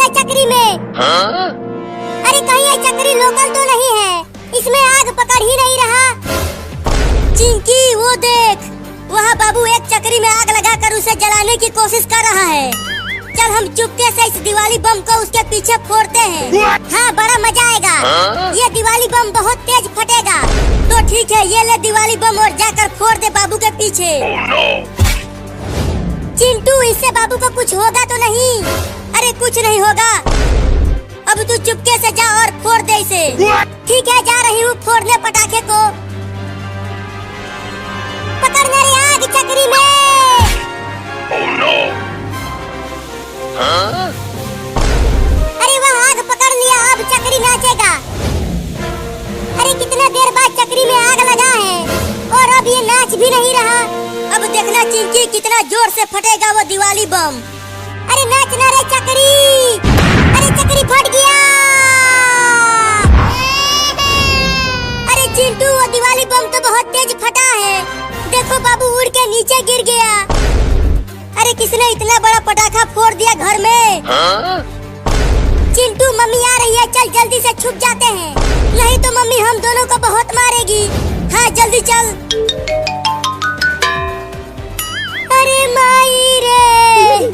है चक्री में? हाँ? अरे कहीं ये चक्री लोकल तो नहीं है? इसमें आग पकड़ ही नहीं रहा। चिंकी वो देख, वहाँ बाबू एक चक्री में आग लगाकर उसे जलाने की कोशिश कर रहा है। चल हम चुपके से इस दिवाली बम को उसके पीछे फोड़ते हैं। हाँ बड़ा मजा आएगा। हाँ? ये दिवाली बम बहुत तेज फटेगा। तो ठीक है, ये ले दिवाली बम और जाकर फोड़ दे बाबू के पीछे। Oh, no. चिंटू इससे बाबू को कुछ होगा तो नहीं? अरे कुछ नहीं होगा। अब तू चुपके से जा और फोड़ दे इसे। ठीक है, जा रही हूँ फोड़ने पटाखे को। पकड़ने रे आग चक्री में। Oh, no. हाँ? अरे वह आग पकड़ लिया, अब चक्री नाचेगा। अरे कितना देर बाद चक्री में आग लगा है और अब ये नाच भी नहीं रहा। अब देखना चिंकी कितना जोर से फटेगा वो दिवाली बम। अरे नाचना रे चक्री। अरे चक्री फट गया। अरे चिंटू वो दिवाली बम तो बहुत तेज फटा है। देखो बाबू उड़ के नीचे गिर गया। अरे किसने इतना बड़ा पटाखा फोड़ दिया घर में? हाँ? चिंटू मम्मी आ रही है, चल जल्दी से छुप जाते हैं, नहीं तो मम्मी हम दोनों को बहुत मारेगी। हाँ जल्दी चल। अरे माई रे,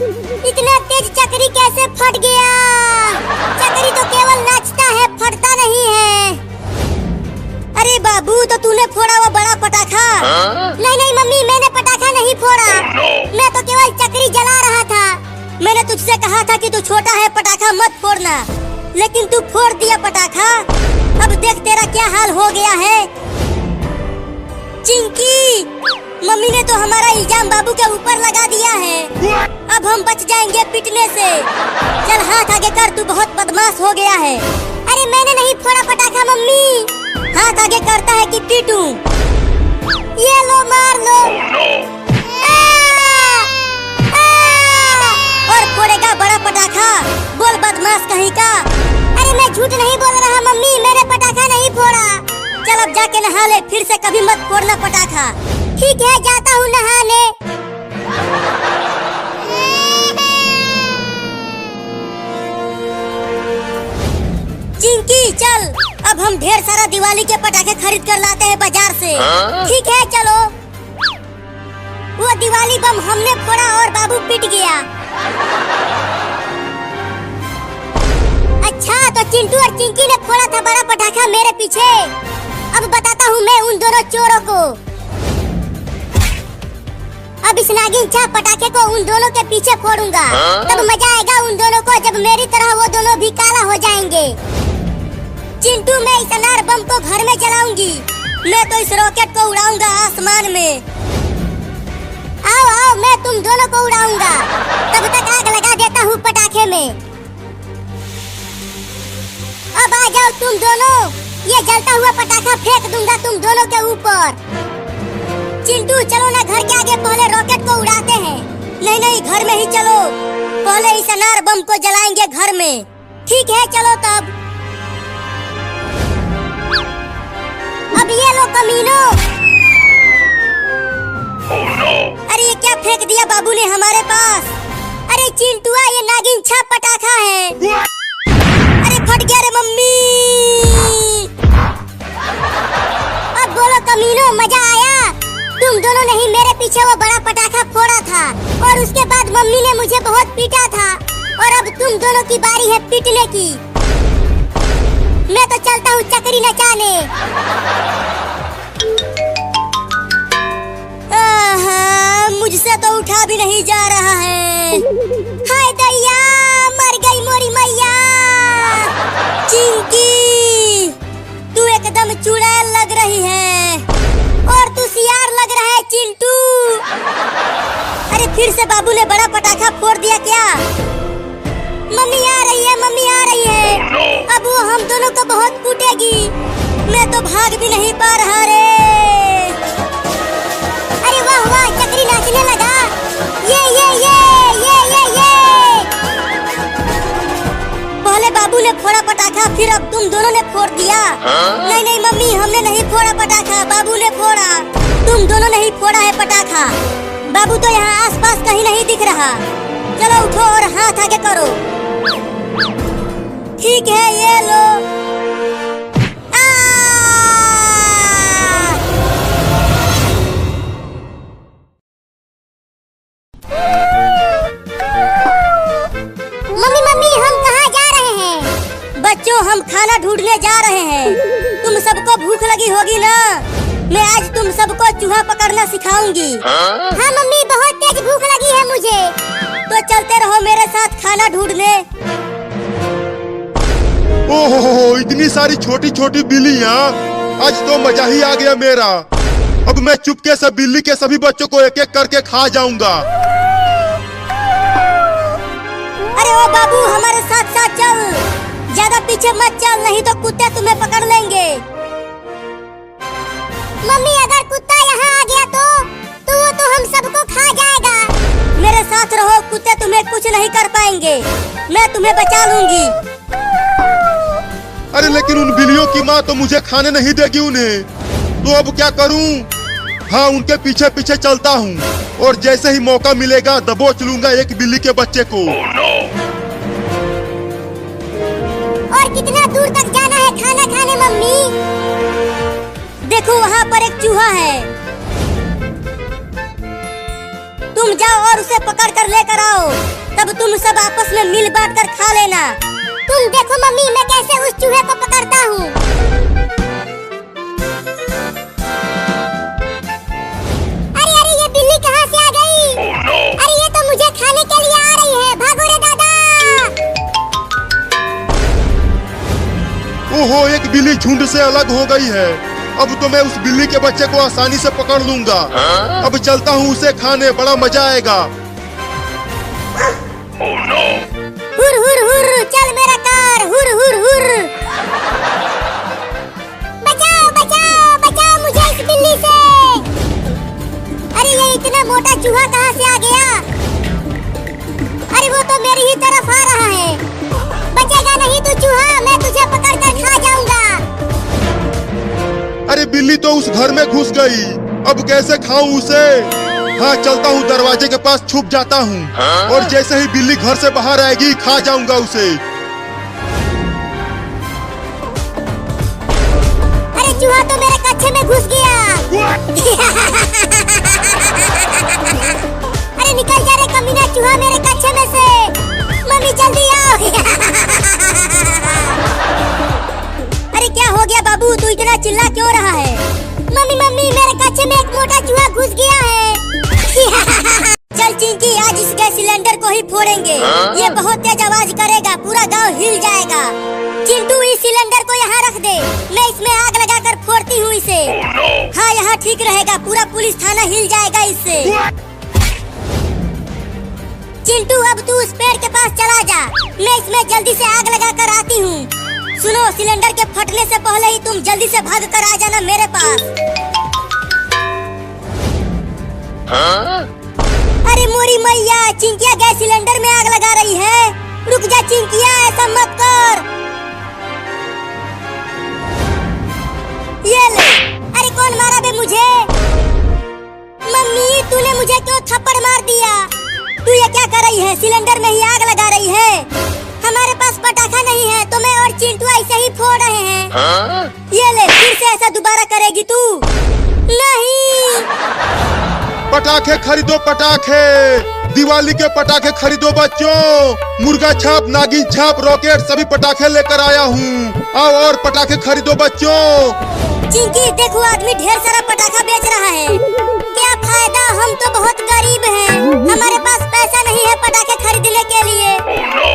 इतना तेज चक्री कैसे फट गया? चक्री तो केवल नाचता है, फटता नहीं है। अरे बाबू तो तूने फोड़ा वो बड़ा पटाखा? हाँ? नहीं नहीं मम्मी, मैंने पटाखा नहीं फोड़ा। Oh, no. मैं तो केवल चक्री जला रहा था। मैंने तुझसे कहा था कि तू छोटा है, पटाखा मत फोड़ना, लेकिन तू फोड़ दिया पटाखा। अब देख तेरा क्या हाल हो गया है। चिंकी, मम्मी ने तो हमारा इल्जाम बाबू के ऊपर लगा दिया है। अब हम बच जाएंगे पिटने से। चल हाथ आगे कर, तू बहुत बदमाश हो गया है। अरे मैंने नहीं फोड़ा पटाखा मम्मी। हाथ आगे करता है कि पीटूं। ये लो मार लो। Oh, no. और फोड़ेगा बड़ा पटाखा? बोल बदमाश कहीं का। अरे मैं झूठ नहीं बोल रहा मम्मी, मैंने पटाखा नहीं फोड़ा। चल अब जाके नहा ले, फिर से कभी मत फोड़ना पटाखा। ठीक है, जाता हूँ नहाने। चिंकी चल, अब हम ढेर सारा दिवाली के पटाखे खरीद कर लाते हैं बाजार से। हाँ? ठीक है चलो। वो दिवाली बम हमने फोड़ा और बाबू पिट गया। अच्छा तो चिंटू और चिंकी ने फोड़ा था बड़ा पटाखा मेरे पीछे। अब बताता हूँ मैं उन दोनों चोरों को। अब इस नागिन छाप पटाखे को उन दोनों के पीछे फोड़ूंगा। हाँ? तब मजा आएगा उन दोनों को, जब मेरी तरह वो दोनों भी काला हो जाएंगे। चिंटू मैं इस अनार बम को घर में जलाऊंगी। मैं तो इस रॉकेट को उड़ाऊंगा आसमान में। आओ आओ, मैं तुम दोनों को उड़ाऊंगा। तब तक आग लगा देता हूँ पटाखे में। अब आ जाओ तुम दोनों, ये जलता हुआ पटाखा फेंक दूंगा तुम दोनों के ऊपर। चिंटू चलो ना घर के आगे, पहले रॉकेट को उड़ाते हैं। नहीं नहीं, घर में ही चलो, पहले इस अनार बम को जलाएंगे घर में। ठीक है चलो तब। अब ये लो कमीनों। Oh, no. अरे ये क्या फेंक दिया बाबू ने हमारे पास? अरे चिंटुआ, ये नागिन छाप पटाखा है। अरे फट गया रे मम्मी। अब बोलो कमीनों, मजा आया? तुम दोनों ने ही मेरे पीछे वो बड़ा पटाखा फोड़ा था और उसके बाद मम्मी ने मुझे बहुत पीटा था, और अब तुम दोनों की बारी है पीटने की। मैं तो चलता हूँ चक्री नचाने। मुझसे तो उठा भी नहीं जा रहा है। हाय दैया, मर गई मोरी मैया। चिंकी तू एकदम चुड़ैल लग रही है और तू सियार लग रहा है चिंटू। अरे फिर से बाबू ने बड़ा पटाखा फोड़ दिया क्या? मम्मी आ रही है, मम्मी आ रही है। अब वो हम दोनों को बहुत कूटेगी। मैं तो भाग भी नहीं पा रहा रे। अरे वाह वाह, चक्री नाचने लगा। ये पहले बाबू ने फोड़ा पटाखा, फिर अब तुम दोनों ने फोड़ दिया। हाँ? नहीं नहीं मम्मी, हमने नहीं फोड़ा पटाखा, बाबू ने फोड़ा। तुम दोनों ने ही फोड़ा है पटाखा। बाबू तो यहाँ आसपास कहीं नहीं दिख रहा। चलो उठो और हाथ आगे करो। ठीक है, ये लो। आ! मम्मी मम्मी, हम कहाँ जा रहे हैं? बच्चों, हम खाना ढूंढने जा रहे हैं। तुम सबको भूख लगी होगी ना? मैं आज तुम सबको चूहा पकड़ना सिखाऊंगी। हाँ मम्मी, बहुत तेज भूख लगी है मुझे। तो चलते रहो मेरे साथ खाना ढूंढने। ओहो, इतनी सारी छोटी छोटी बिल्लियाँ, आज तो मजा ही आ गया मेरा। अब मैं चुपके से बिल्ली के सभी बच्चों को एक एक करके खा जाऊंगा। अरे ओ बाबू, हमारे साथ साथ चल, ज्यादा पीछे मत चल, नहीं तो कुत्ते तुम्हें पकड़ लेंगे। मम्मी, अगर कुत्ता यहाँ आ गया तो वो तो हम सबको खा जाएगा। मेरे साथ रहो, कुत्ते तुम्हें कुछ नहीं कर पाएंगे, मैं तुम्हें बचा लूंगी। अरे लेकिन उन बिल्लियों की माँ तो मुझे खाने नहीं देगी उन्हें, तो अब क्या करूं? हाँ, उनके पीछे पीछे चलता हूँ और जैसे ही मौका मिलेगा दबोच लूंगा एक बिल्ली के बच्चे को। Oh no! और कितना दूर तक जाना है खाना खाने मम्मी? देखो वहाँ पर एक चूहा है, तुम जाओ और उसे पकड़ कर लेकर आओ, तब तुम सब आपस में मिल बांट कर खा लेना। तुम देखो मम्मी, मैं कैसे उस चूहे को पकड़ता हूँ। अरे अरे, ये बिल्ली कहाँ से आ गई? Oh no! अरे ये तो मुझे खाने के लिए आ रही है, भागो रे दादा। ओहो, एक बिल्ली झुंड से अलग हो गई है। अब तो मैं उस बिल्ली के बच्चे को आसानी से पकड़ लूंगा। अब चलता हूँ उसे खाने, बड़ा मजा आएगा। Oh no! हुर हुर हुर, चल मेरा कार, हुर हुर हुर। बचाओ बचाओ बचाओ मुझे इस बिल्ली से। अरे ये इतना मोटा चूहा कहाँ से आ गया? अरे वो तो मेरी ही तरफ आ रहा है। बचेगा नहीं तू चूहा, मैं तुझे पकड़ कर खा जाऊंगा। अरे बिल्ली तो उस घर में घुस गई, अब कैसे खाऊं उसे? हाँ, चलता हूँ दरवाजे के पास छुप जाता हूँ और जैसे ही बिल्ली घर से बाहर आएगी खा जाऊंगा उसे। अरे चूहा तो मेरे कच्छे में घुस गया। अरे निकल जा रे कमीना चूहा मेरे कच्छे में से। मम्मी जल्दी आओ। अरे क्या हो गया बाबू, तू इतना चिल्ला क्यों रहा है? मम्मी मम्मी, मेरे कच्छे में एक मोटा चूहा घुस गया है। चल चिंकी, आज इस गैस सिलेंडर को ही फोड़ेंगे। ये बहुत तेज आवाज करेगा, पूरा गांव हिल जाएगा। चिंटू, इस सिलेंडर को यहाँ रख दे, मैं इसमें आग लगाकर फोड़ती हूँ इसे। Oh no! हाँ, यहाँ ठीक रहेगा, पूरा पुलिस थाना हिल जाएगा इससे। चिंटू, अब तू उस पेड़ के पास चला जा, मैं इसमें जल्दी से आग लगाकर आती हूँ। सुनो, सिलेंडर के फटने से पहले ही तुम जल्दी से भाग कर आ जाना मेरे पास। अरे मोरी मैया, चिंकिया गैस सिलेंडर में आग लगा रही है। रुक जा चिंकिया, ऐसा मत कर। ये ले। अरे कौन मारा बे मुझे? मम्मी, तूने मुझे क्यों थप्पड़ मार दिया? तू ये क्या कर रही है? सिलेंडर में ही आग लगा रही है। हमारे पास पटाखा नहीं है तो मैं और चिंटू ऐसे ही फोड़ रहे हैं। ये ले, फिर से ऐसा दोबारा करेगी तू? नहीं। पटाखे खरीदो, पटाखे, दिवाली के पटाखे खरीदो बच्चों। मुर्गा छाप, नागिन छाप, रॉकेट, सभी पटाखे लेकर आया हूँ। आओ और पटाखे खरीदो बच्चों। चिंकी, देखो आदमी ढेर सारा पटाखा बेच रहा है। क्या फायदा, हम तो बहुत गरीब हैं, हमारे पास पैसा नहीं है पटाखे खरीदने के लिए। Oh no!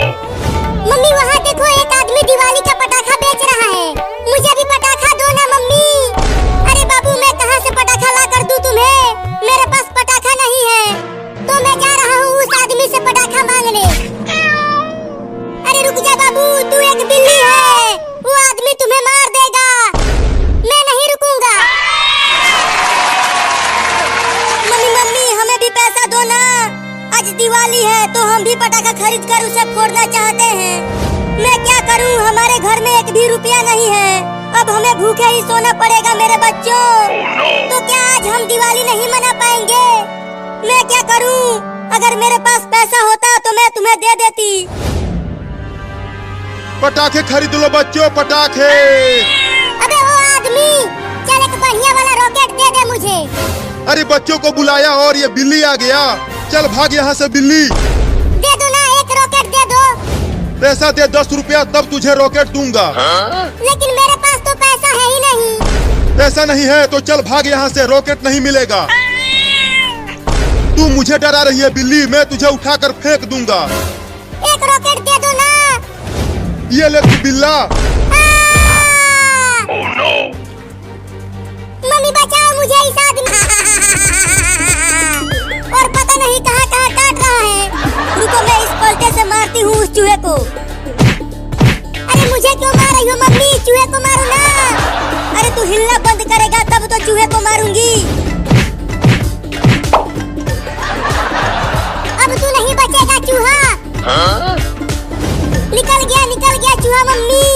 मम्मी, वहाँ देखो एक आदमी दिवाली का पटाखा बेच रहा है, मुझे भी पटाखा दो ना मम्मी। अरे बाबू, मैं कहाँ से पटाखा ला कर दूं तुम्हें? मेरे पास पटाखा नहीं है, तो मैं जा रहा हूँ उस आदमी से पटाखा मांगने। अरे रुक जा बाबू, तू एक बिल्ली है, वो आदमी तुम्हें मार देगा, मैं नहीं रुकूंगा। मम्मी मम्मी, हमें भी पैसा दो ना, आज दिवाली है तो हम भी पटाखा खरीद कर उसे फोड़ना चाहते हैं। मैं क्या करूं, हमारे घर में एक भी रुपया नहीं है, अब हमें भूखे ही सोना पड़ेगा मेरे बच्चों। तो क्या आज हम दिवाली नहीं मना पाएंगे? मैं क्या करूं? अगर मेरे पास पैसा होता तो मैं तुम्हें दे देती। पटाखे खरीद लो बच्चों, पटाखे। अबे वो आदमी, चल एक बढ़िया वाला रॉकेट दे दे मुझे। अरे बच्चों को बुलाया और ये बिल्ली आ गया। चल भाग यहाँ से बिल्ली। दे दो ना, एक रॉकेट दे दो। पैसा दे 10 रुपया, तब तुझे रॉकेट दूंगा। लेकिन मेरे पास तो पैसा है ही नहीं। पैसा नहीं है तो चल भाग यहाँ से, रॉकेट नहीं मिलेगा। तू मुझे डरा रही है बिल्ली, मैं तुझे उठाकर फेंक दूंगा। एक रॉकेट दे दो ना। ये ले तू बिल्ला। Oh no! मम्मी बचाओ मुझे इस आदमी। और पता नहीं कहाँ कहाँ काट रहा है। रुको मैं इस पलटे से मारती हूँ उस चूहे को। अरे मुझे क्यों मार रही हो मम्मी, चूहे को मारो ना। अरे तू हिलना बंद करेगा तब तो चूहे को मारूंगी। अब तू नहीं बचेगा चूहा। निकल गया चूहा मम्मी।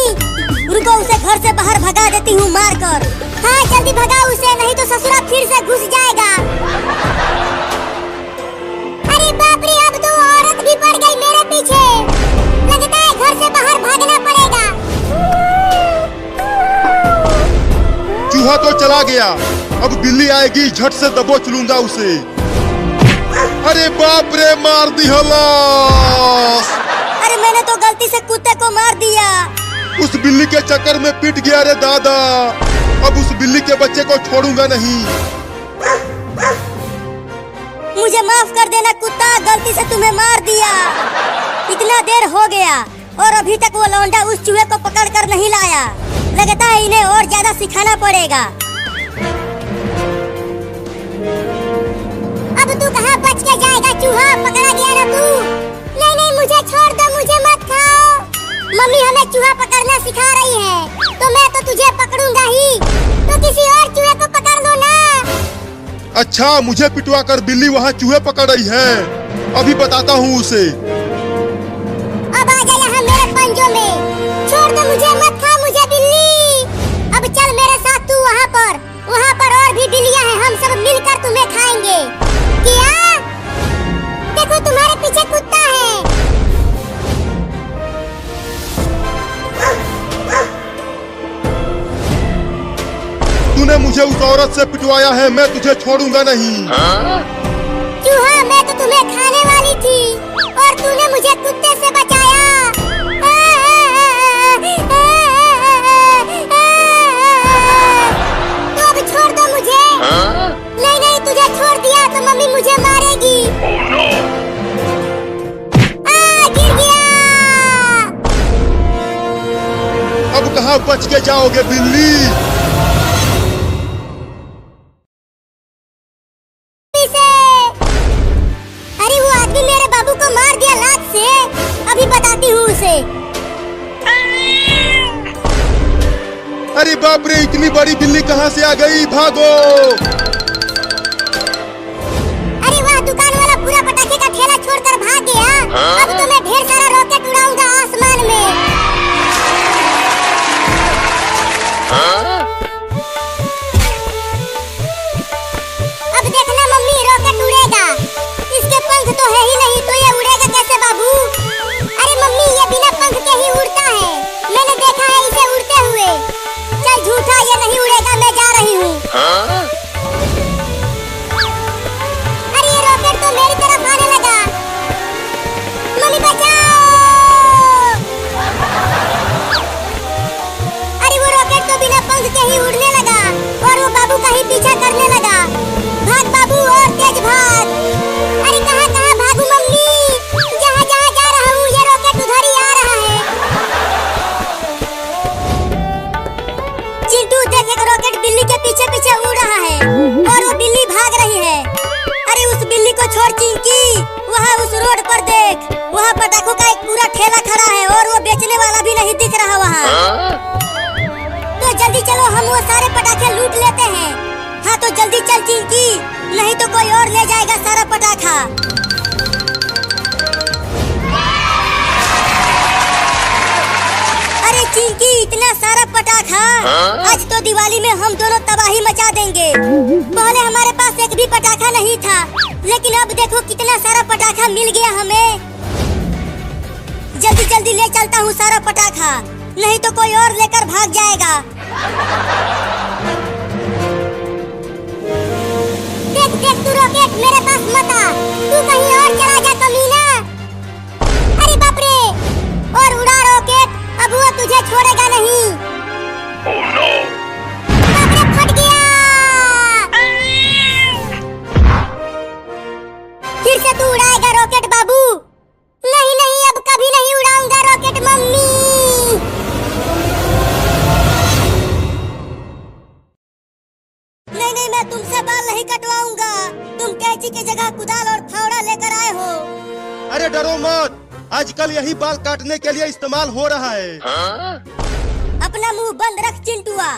रुको उसे घर से बाहर भगा देती हूँ मार कर। हाँ जल्दी भगा उसे, नहीं तो ससुरा फिर से घुस जाएगा। अरे बाप रे, अब तो औरत भी पड़ गई मेरे पीछे। लगता है घर से बाहर भागना पड़ेगा। चूहा तो चला गया, अब बिल्ली आएगी, झट से दबोच लूंगा उसे। अरे बाप रे, मार दी हलास। अरे मैंने तो गलती से कुत्ते को मार दिया। उस बिल्ली के चक्कर में पिट गया रे दादा। अब उस बिल्ली के बच्चे को छोड़ूंगा नहीं। मुझे माफ कर देना कुत्ता, गलती से तुम्हें मार दिया। इतना देर हो गया और अभी तक वो लौंडा उस चूहे को पकड़ कर नहीं लाया। लगता है इन्हें और ज्यादा सिखाना पड़ेगा। अब तू कहाँ बच के जाएगा चूहा, पकड़ा गया ना तू। नहीं नहीं मुझे छोड़ दो, मुझे मत खाओ। मम्मी हमें चूहा पकड़ना सिखा रही है, तो मैं तो तुझे पकड़ूंगा ही। तो किसी और चूहे को पकड़ लो ना। अच्छा, मुझे पिटवा कर बिल्ली वहाँ चूहे पकड़ रही है। अभी बताता हूँ उसे। अब आ जा यहाँ मेरे पंजों में। छोड़ दो मुझे, मत खा मुझे बिल्ली। अब चल मेरे साथ तू वहाँ पर और भी बिल्लियाँ हैं, हम सब मिलकर तुम्हें खाएंगे। क्या? देखो तुम्हारे पीछे कुत्ता है। तूने मुझे उस औरत से पिटवाया है, मैं तुझे छोड़ूंगा नहीं। चूहा, मैं तो तुम्हें खाने वाली थी और तूने मुझे कुत्ते से बचाया। तो अब छोड़ दो मुझे। नहीं नहीं, तुझे छोड़ दिया तो मम्मी मुझे मारेगी। Oh no! गिर गया। अब कहाँ बच के जाओगे बिल्ली? अरे वो आदमी मेरे बाबू को मार दिया लात से। अभी बताती हूँ उसे। अरे बाप रे, इतनी बड़ी बिल्ली कहाँ से आ गई? भागो। अरे वाह, दुकान वाला पूरा पटाखे का ठेला छोड़कर भाग गया। अब तो मैं ढेर सारा रॉकेट उड़ाऊंगा आसमान में। अब देखना मम्मी, रॉकेट उड़ेगा। इसके पंख तो है ही नहीं, तो ये उड़ेगा कैसे बाबू? अरे मम्मी, ये बिना पंख के ही उड़ता है, मैंने देखा है इसे उड़ते हुए। चल झूठा, ये नहीं उड़ेगा, मैं जा रही हूँ। अरे ये रॉकेट तो मेरी तरफ आने लगा। मम्मी बचाओ। अरे वो रॉकेट तो बिना पंख के ही उड़ने लगा और वो बाबू का ही पीछा करने लगा। भाग बाबू, और तेज भाग। अरे कहाँ कहाँ भागू मम्मी? जहाँ जहाँ जा रहा हूँ ये रॉकेट उधर ही आ रहा है। चिंटू देख, एक रॉकेट बिल्ली के पीछे पीछे उड़ रहा है और वो बिल्ली भाग रही है। अरे उस बिल्ली को छोड़ चिंकी, वहाँ उस रोड पर देख, वहाँ पटाखों का एक पूरा ठेला खड़ा है और वो बेचने वाला भी नहीं दिख रहा वहाँ। तो जल्दी चलो, हम वो सारे पटाखे लूट लेते हैं। हाँ तो जल्दी चल चिंकी, नहीं तो कोई और ले जाएगा सारा पटाखा। अरे चिंकी, इतना सारा पटाखा, आज तो दिवाली में हम दोनों तबाही मचा देंगे। पहले हमारे पास एक भी पटाखा नहीं था, लेकिन अब देखो कितना सारा पटाखा मिल गया हमें। जल्दी जल्दी ले चलता हूँ सारा पटाखा, नहीं तो कोई और लेकर भाग जाएगा। देख देख तू रॉकेट मेरे पास मत आ, तू कहीं और चला जा कमीना। अरे बाप रे, और उड़ा रॉकेट, अब वो तुझे छोड़ेगा नहीं। Oh no! बाप रे, फट गया। फिर से तू उड़ाएगा रॉकेट बाबू? नहीं नहीं, अब कभी नहीं उड़ाऊंगा रॉकेट मम्मी। नहीं नहीं, मैं तुमसे बाल नहीं कटवाऊंगा, तुम कैंची की जगह कुदाल और फावड़ा लेकर आए हो। अरे डरो मत, आजकल यही बाल काटने के लिए इस्तेमाल हो रहा है। अपना मुंह बंद रख चिंटुआ,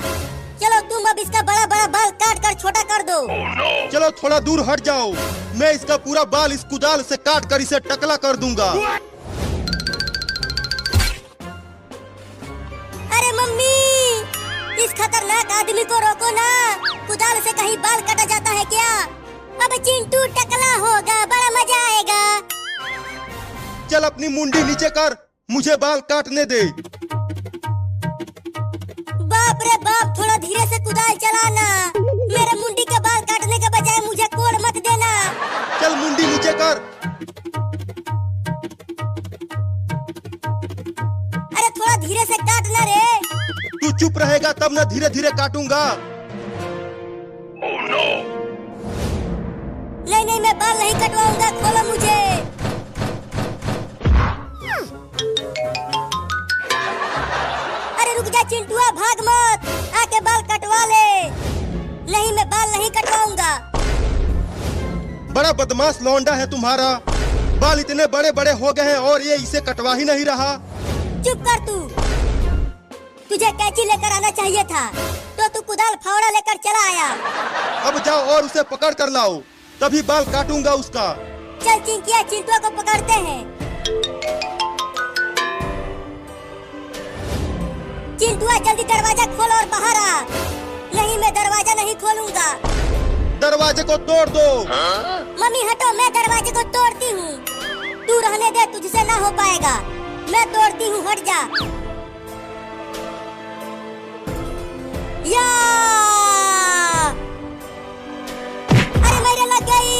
चलो तुम अब इसका बड़ा बड़ा बाल काट कर छोटा कर दो। Oh no! चलो थोड़ा दूर हट जाओ, मैं इसका पूरा बाल इस कुदाल से काट कर इसे टकला कर दूंगा। अरे मम्मी, इस खतरनाक आदमी को रोको ना, कुदाल से कहीं बाल कटा जाता है क्या? अब चिंटू टकला होगा, बड़ा मजा आएगा। चल अपनी मुंडी नीचे कर, मुझे बाल काटने दे। बाप रे बाप, थोड़ा धीरे से कुदाल चलाना, मेरे मुंडी के बाल काटने के बजाय मुझे कोड़ मत देना। चल मुंडी नीचे कर। अरे थोड़ा धीरे से काटना रे। तू चुप रहेगा तब ना धीरे धीरे काटूंगा। Oh no! नहीं नहीं, मैं बाल नहीं कटवाऊंगा, खोलो मुझे। अरे रुक जा चिंटुआ, भाग मत, आके बाल कटवा ले। नहीं, मैं बाल नहीं कटवाऊंगा। बड़ा बदमाश लौंडा है तुम्हारा, बाल इतने बड़े बड़े हो गए हैं और ये इसे कटवा ही नहीं रहा। चुप कर तू, तुझे कैंची लेकर आना चाहिए था, तो तू कुदाल फावड़ा लेकर चला आया। अब जाओ और उसे पकड़ कर लाओ, तभी बाल काटूंगा उसका। चल चिंकिया, चिंटुआ को पकड़ते हैं। चिंटुआ जल्दी दरवाजा खोल और बाहर आ। नहीं, मैं दरवाजा नहीं खोलूंगा। दरवाजे को तोड़ दो। मम्मी हटो, मैं दरवाजे को तोड़ती हूँ। तू रहने दे, तुझसे ना हो पाएगा, मैं तोड़ती हूँ, हट जा। या! अरे मेरे लग गई।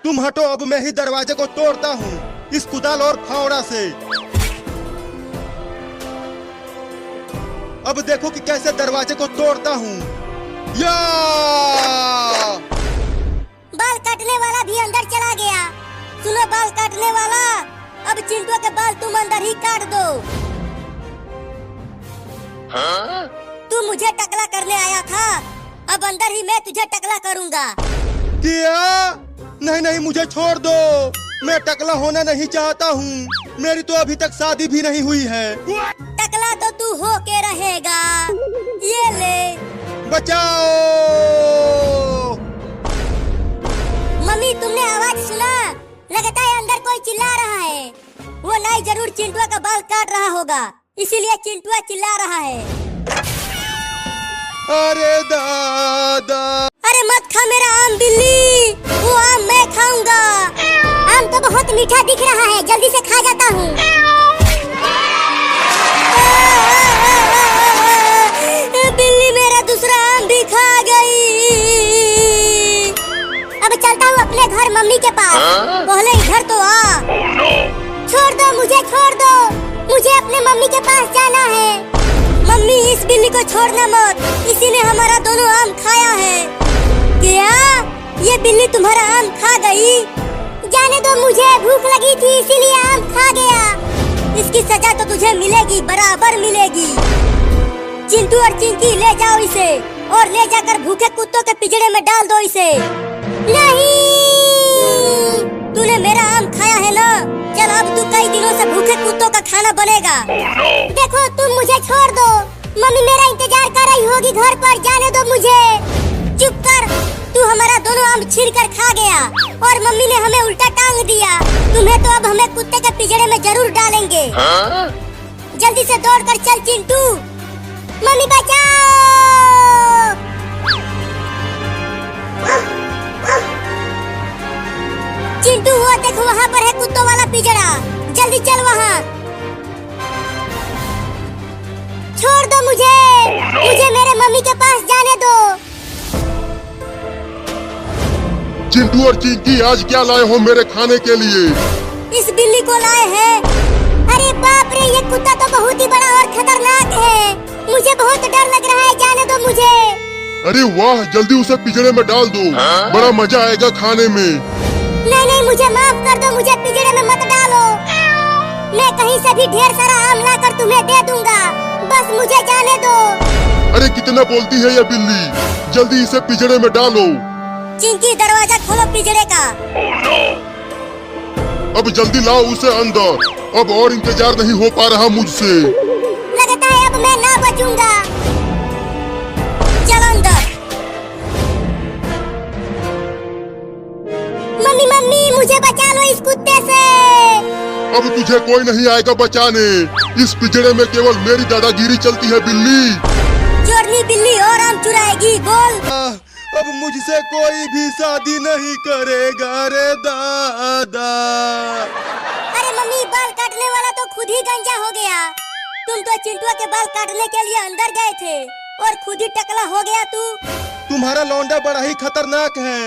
तुम हटो, अब मैं ही दरवाजे को तोड़ता हूँ इस कुदाल और फावड़ा से। अब देखो कि कैसे दरवाजे को तोड़ता हूँ। या! बाल काटने वाला भी अंदर चला गया। सुनो बाल काटने वाला, अब चिंटू के बाल तुम अंदर ही काट दो। तू मुझे टकला करने आया था, अब अंदर ही मैं तुझे टकला करूंगा। क्या? नहीं नहीं, मुझे छोड़ दो, मैं टकला होना नहीं चाहता हूँ, मेरी तो अभी तक शादी भी नहीं हुई है। टकला तो तू हो के रहेगा, ये ले। बचाओ! मम्मी, तुमने आवाज सुना? लगता है अंदर कोई चिल्ला रहा है। वो नाई जरूर चिंटुआ का बाल काट रहा होगा, इसीलिए चिंटुआ चिल्ला रहा है। अरे दादा! अरे मत खा मेरा आम बिल्ली, वो आम मैं खाऊंगा। आम तो बहुत मीठा दिख रहा है, जल्दी से खा जाता हूँ। बिल्ली मेरा दूसरा आम भी खा गई। अब चलता हूँ अपने घर मम्मी के पास, पहले इधर तो आ। Oh no! छोड़ दो मुझे, छोड़ दो, मुझे अपने मम्मी के पास जाना है। मम्मी, इस बिल्ली को छोड़ना मत, इसी ने हमारा दोनों आम खाया है। क्या? ये बिल्ली तुम्हारा आम खा गई? जाने दो, मुझे भूख लगी थी इसीलिए आम खा गया। इसकी सजा तो तुझे मिलेगी, बराबर मिलेगी। चिंटू और चिंकी, ले जाओ इसे और ले जाकर भूखे कुत्तों के पिंजरे में डाल दो इसे। नहीं, तूने मेरा आम खाया है ना, चल अब तू कई दिनों से भूखे कुत्तों का खाना बनेगा। Oh no! देखो, तुम मुझे छोड़ दो, मम्मी मेरा इंतजार कर रही होगी घर पर, जाने दो मुझे। चुप कर, तू हमारा दोनों आम छीन कर खा गया और मम्मी ने हमें उल्टा टांग दिया। तुम्हें तो अब हमें कुत्ते के पिंजरे में जरूर डालेंगे। जल्दी से दौड़ कर चल चिंटू। मम्मी बचाओ! चिंटू वो देखो वहाँ पर है कुत्तों वाला पिंजरा, जल्दी चल वहाँ। छोड़ दो मुझे, मुझे मेरे मम्मी के पास जाने दो। चिंटू और चिंकी आज क्या लाए हो मेरे खाने के लिए? इस बिल्ली को लाए हैं। अरे बाप रे, ये कुत्ता तो बहुत ही बड़ा और खतरनाक है, मुझे बहुत डर लग रहा है, जाने दो मुझे। अरे वाह, जल्दी उसे पिंजरे में डाल दो, बड़ा मजा आएगा खाने में। नहीं नहीं, मुझे माफ कर दो, मुझे पिंजरे में मत डालो। मैं कहीं से भी ढेर सारा आम लाकर तुम्हें दे दूंगा, बस मुझे जाने दो। अरे कितना बोलती है ये बिल्ली, जल्दी इसे पिंजरे में डालो। चिंकी दरवाजा खोलो पिंजरे का। Oh no! अब जल्दी लाओ उसे अंदर, अब और इंतजार नहीं हो पा रहा मुझसे। लगता है अब मैं ना बचूंगा। चलो अंदर। मम्मी मम्मी, मुझे बचा लो इस कुत्ते से। अब तुझे कोई नहीं आएगा बचाने, इस पिंजरे में केवल मेरी दादागिरी चलती है बिल्ली। चोरनी बिल्ली और आम चुराएगी, बोल। अब मुझसे कोई भी शादी नहीं करेगा रे दादा। अरे मम्मी, बाल काटने वाला तो खुद ही गंजा हो गया। तुम तो चिंटुआ के बाल काटने के लिए अंदर गए थे और खुद ही टकला हो गया तू। तुम्हारा लौंडा बड़ा ही खतरनाक है,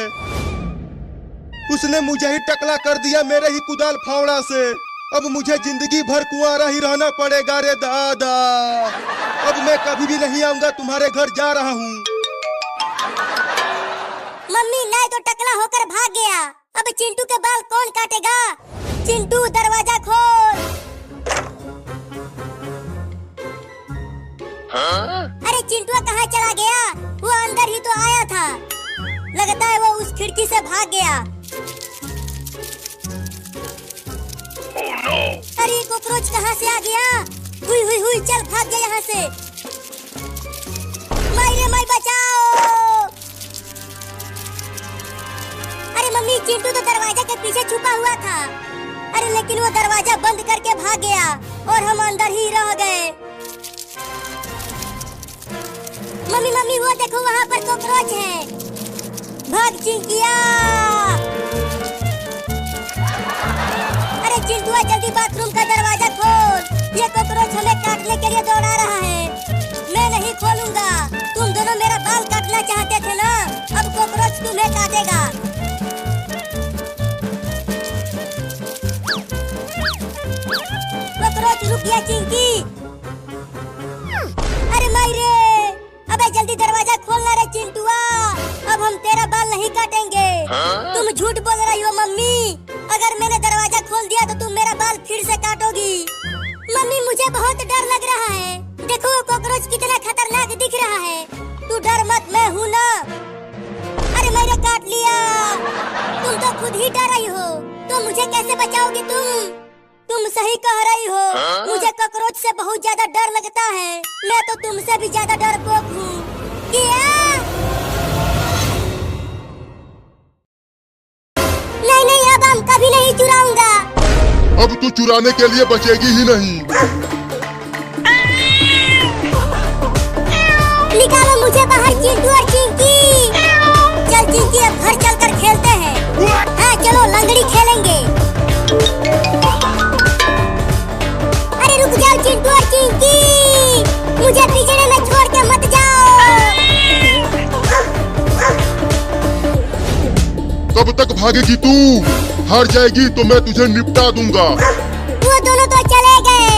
उसने मुझे ही टकला कर दिया मेरे ही कुदाल फावड़ा से। अब मुझे जिंदगी भर कुंवारा ही रहना पड़ेगा रे दादा। अब मैं कभी भी नहीं आऊंगा तुम्हारे घर, जा रहा हूँ। मम्मी, नहीं तो टकला होकर भाग गया, अब चिंटू के बाल कौन काटेगा? चिंटू दरवाजा खोल। अरे चिंटू कहाँ चला गया? वो अंदर ही तो आया था, लगता है वो उस खिड़की से भाग गया। Oh no! अरे ये कॉकरोच कहाँ से आ गया? हुई हुई हुई, चल भाग गया यहाँ से। माई रे माई, बचाओ। अरे मम्मी, चिंटू तो दरवाजा के पीछे छुपा हुआ था। अरे लेकिन वो दरवाजा बंद करके भाग गया और हम अंदर ही रह गए। मम्मी मम्मी, वो देखो वहाँ पर कॉकरोच है, भाग चिंकिया। अरे चिंटुआ, जल्दी बाथरूम का दरवाजा खोल, ये कॉकरोच हमें काटने के लिए दौड़ा रहा है। मैं नहीं खोलूंगा, तुम दोनों मेरा बाल काटना चाहते थे ना, अब कॉकरोच तुम्हें काटेगा। कॉकरोच रुक गया चिंकी। अरे माई रे, अबे जल्दी दरवाजा खोलना रे चिंटुआ, अब हम तेरा बाल नहीं काटेंगे। तुम झूठ बोल रही हो मम्मी, अगर मैंने दरवाजा खोल दिया तो तुम मेरा बाल फिर से काटोगी। मम्मी, मुझे बहुत डर लग रहा है, देखो वो कॉकरोच कितना खतरनाक दिख रहा है। तू डर मत, मैं हूँ ना। अरे मैंने काट लिया। तुम तो खुद ही डर रही हो, तो मुझे कैसे बचाओगी तुम सही कह रही हो, मुझे कॉकरोच से बहुत ज्यादा डर लगता है। मैं तो तुमसे भी ज्यादा डरपोक हूँ। नहीं नहीं, अब हम कभी नहीं चुराऊंगा। अब तू चुराने के लिए बचेगी ही नहीं। निकालो मुझे बाहर चिंटू और चिंकी। चल चिंकी, अब घर चलकर खेलते हैं। हाँ चलो, लंगड़ी खेलेंगे। अरे रुक जाओ चिंटू और चिंकी, मुझे पिंजरे में छोड़ के मत जाओ। कब तक भागेगी तू? हार जाएगी तो मैं तुझे निपटा दूंगा। वो दोनों तो चले गए,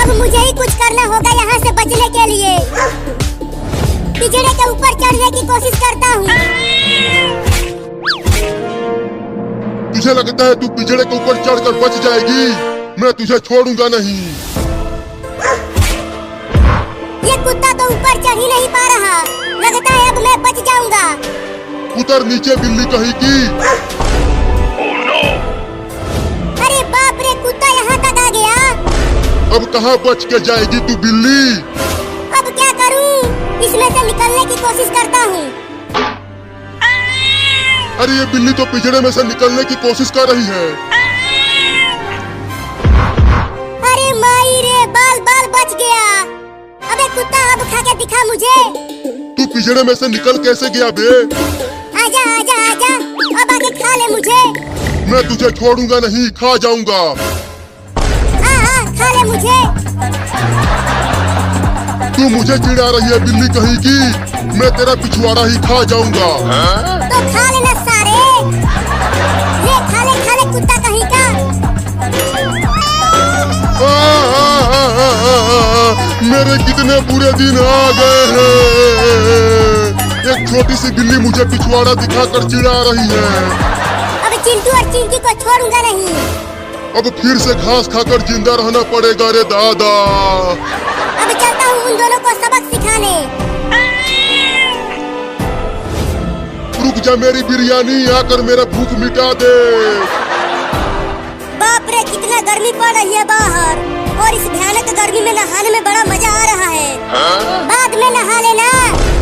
अब मुझे ही कुछ करना होगा यहाँ से बचने के लिए। पिंजरे के ऊपर चढ़ने की कोशिश करता हूँ। तुझे लगता है तू पिंजरे के ऊपर चढ़कर बच जाएगी? मैं तुझे छोड़ूंगा नहीं। ये कुत्ता तो ऊपर चढ़ ही नहीं पा रहा, लगता है अब मैं बच जाऊंगा। उतर नीचे बिल्ली कहीं की। Oh no! अरे बाप रे, कुत्ता यहाँ तक आ गया। अब कहाँ बच के जाएगी तू बिल्ली? अब क्या करूं? इसमें से निकलने की कोशिश करता हूँ। अरे ये बिल्ली तो पिंजरे में से निकलने की कोशिश कर रही है। अरे माई रे, बाल बाल बच गया। अबे कुत्ता, अब खा के दिखा मुझे। तू पिंजरे में से निकल कैसे गया बे? आजा आजा आजा, अब आके खा ले मुझे। मैं तुझे छोड़ूंगा नहीं, खा जाऊंगा। हाँ खा ले मुझे। तू मुझे चिढ़ा रही है बिल्ली कहीं की, मैं तेरा पिछवाड़ा ही खा जाऊंगा। तो खा लेना सारे, ले खा ले कुत्ता कहीं का। मेरे कितने बुरे दिन आ गए हैं। एक छोटी सी बिल्ली मुझे पिछवाड़ा दिखाकर चिढ़ा रही है। अब चिंटू और चिंकी को छोड़ूंगा नहीं। अब फिर से घास खाकर जिंदा रहना पड़ेगा रे दादा। अब चलता हूँ उन दोनों को सबक सिखाने। रुक जा मेरी बिरयानी, आकर मेरा भूख मिटा दे। बाप रे कितना गर्मी पड़ रही है बाहर, और इस भयानक गर्मी में नहाने में बड़ा मजा आ रहा है। बाद में नहा लेना,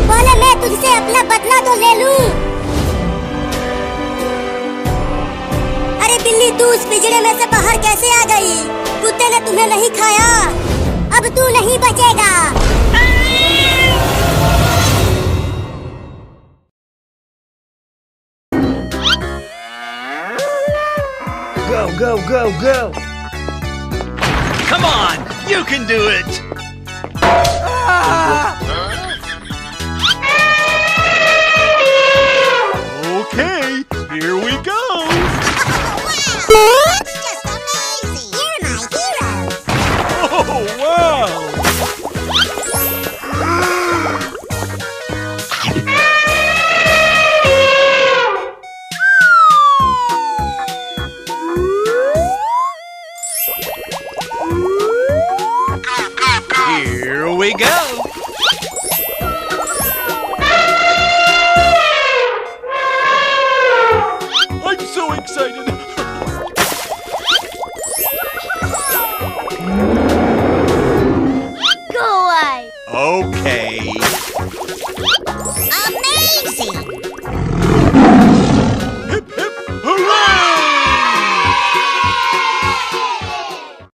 पहले मैं तुझसे अपना बदला तो ले लूं। अरे बिल्ली, तू उस पिंजरे में से बाहर कैसे आ गई? कुत्ते ने तुम्हें नहीं खाया, अब तू नहीं बचेगा। Go, go, go, go! Come on! You can do it! Okay, here we go! That's just amazing! You're my hero! Oh, wow! Here we go! I'm so excited! Go away! Okay. Amazing!